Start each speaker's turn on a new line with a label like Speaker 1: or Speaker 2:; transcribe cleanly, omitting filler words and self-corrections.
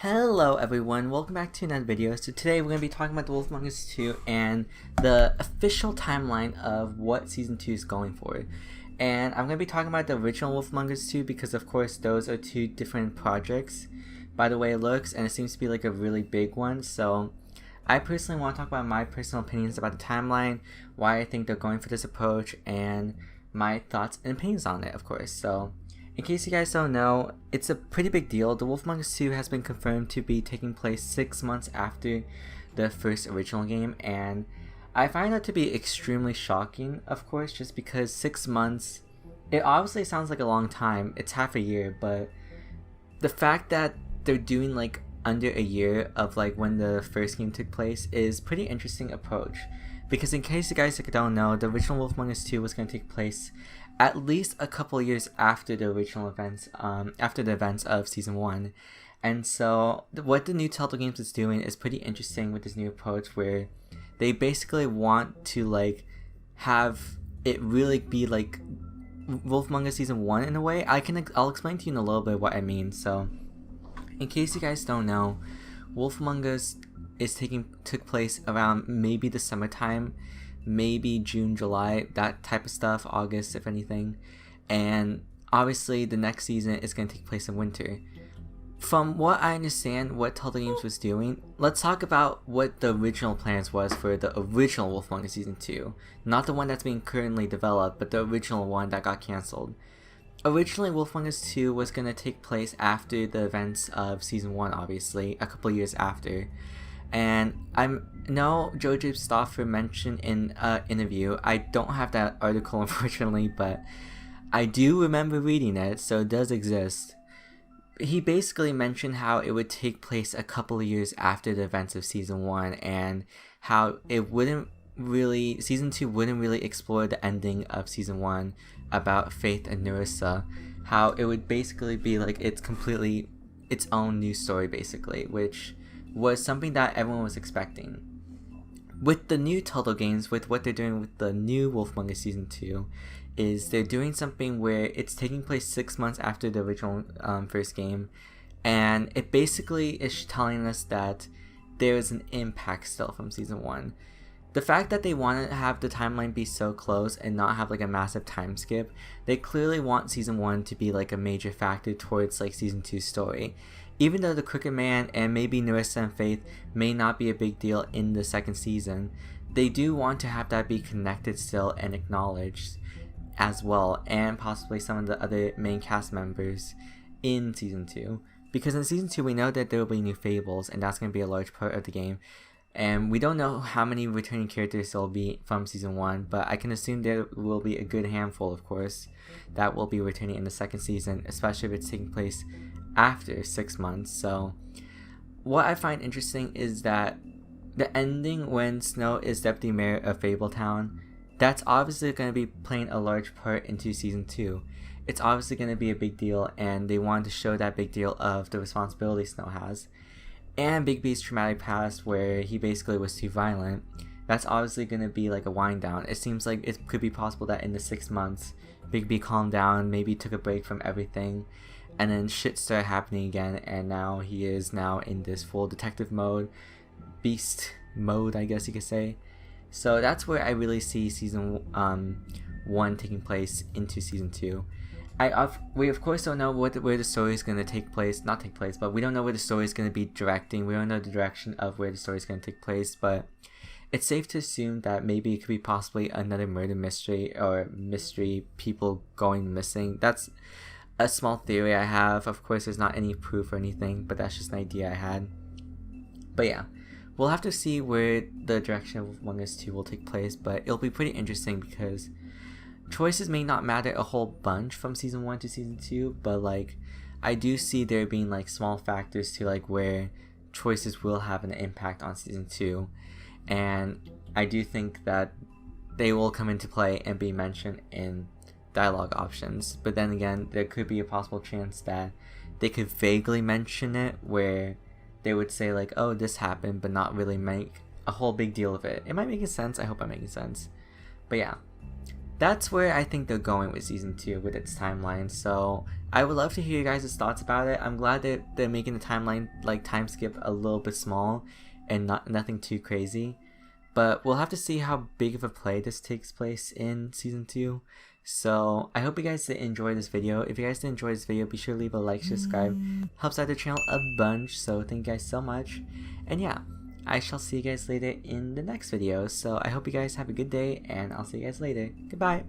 Speaker 1: Hello everyone, welcome back to another video. So today we're going to be talking about The Wolf Among Us 2 and the official timeline of what Season 2 is going for. And I'm going to be talking about the original Wolf Among Us 2 because of course those are two different projects by the way it looks, and it seems to be like a really big one. So I personally want to talk about my personal opinions about the timeline, why I think they're going for this approach, and my thoughts and opinions on it of course. So in case you guys don't know, it's a pretty big deal. The Wolf Among Us 2 has been confirmed to be taking place 6 months after the first original game, and I find that to be extremely shocking, of course, just because 6 months, it obviously sounds like a long time, it's half a year, but the fact that they're doing like under a year of like when the first game took place is pretty interesting approach. Because in case you guys don't know, the original Wolf Among Us 2 was going to take place at least a couple of years after the original events, after the events of Season 1. And so what the new Telltale Games is doing is pretty interesting with this new approach where they basically want to like have it really be like Wolf Among Us Season 1 in a way. I'll explain to you in a little bit what I mean. So in case you guys don't know, Wolf Among Us took place around maybe the summertime, maybe June, July, that type of stuff, August if anything, and obviously the next season is going to take place in winter. From what I understand what Telltale Games was doing, let's talk about what the original plans was for the original Wolf Among Us Season 2, not the one that's being currently developed, but the original one that got cancelled. Originally, Wolf Among Us 2 was going to take place after the events of Season 1, obviously, a couple years after. And I know Jojo Stoffer mentioned in an interview, I don't have that article unfortunately, but I do remember reading it, so it does exist. He basically mentioned how it would take place a couple of years after the events of Season 1, and how Season 2 wouldn't really explore the ending of Season 1 about Faith and Nerissa, how it would basically be like it's completely its own new story basically, which was something that everyone was expecting. With the new Telltale Games, with what they're doing with the new Wolf Among Us Season 2, is they're doing something where it's taking place 6 months after the original first game, and it basically is telling us that there is an impact still from Season 1. The fact that they want to have the timeline be so close and not have like a massive time skip, they clearly want Season 1 to be like a major factor towards like Season 2's story. Even though the Crooked Man and maybe Nerissa and Faith may not be a big deal in the second season, they do want to have that be connected still and acknowledged as well, and possibly some of the other main cast members in Season 2. Because in Season 2 we know that there will be new Fables, and that's going to be a large part of the game. And we don't know how many returning characters there will be from Season 1, but I can assume there will be a good handful, of course, that will be returning in the second season, especially if it's taking place after 6 months. So what I find interesting is that the ending when Snow is Deputy Mayor of Fabletown, that's obviously going to be playing a large part into Season 2. It's obviously going to be a big deal, and they wanted to show that big deal of the responsibility Snow has. And Bigby's traumatic past, where he basically was too violent, that's obviously going to be like a wind down. It seems like it could be possible that in the 6 months, Bigby calmed down, maybe took a break from everything, and then shit started happening again, and now he is now in this full detective mode, beast mode I guess you could say. So that's where I really see Season 1 taking place into Season 2. We of course don't know where the story is going to but we don't know where the story is going to be directing. We don't know the direction of where the story is going to take place, but it's safe to assume that maybe it could be possibly another murder mystery, or mystery people going missing. That's a small theory I have. Of course there's not any proof or anything, but that's just an idea I had. But yeah, we'll have to see where the direction of Among Us 2 will take place, but it'll be pretty interesting because choices may not matter a whole bunch from Season 1 to Season 2, but like I do see there being like small factors to like where choices will have an impact on Season 2, and I do think that they will come into play and be mentioned in dialogue options. But then again, there could be a possible chance that they could vaguely mention it, where they would say like, oh, this happened, but not really make a whole big deal of it. Am I making sense? I hope I'm making sense. But yeah, that's where I think they're going with season 2 with its timeline. So I would love to hear you guys' thoughts about it. I'm glad that they're making the timeline, like time skip, a little bit small and nothing too crazy. But we'll have to see how big of a play this takes place in season 2. So I hope you guys did enjoy this video. If you guys did enjoy this video, be sure to leave a like, subscribe. Helps out the channel a bunch. So thank you guys so much. And yeah, I shall see you guys later in the next video. So I hope you guys have a good day, and I'll see you guys later. Goodbye.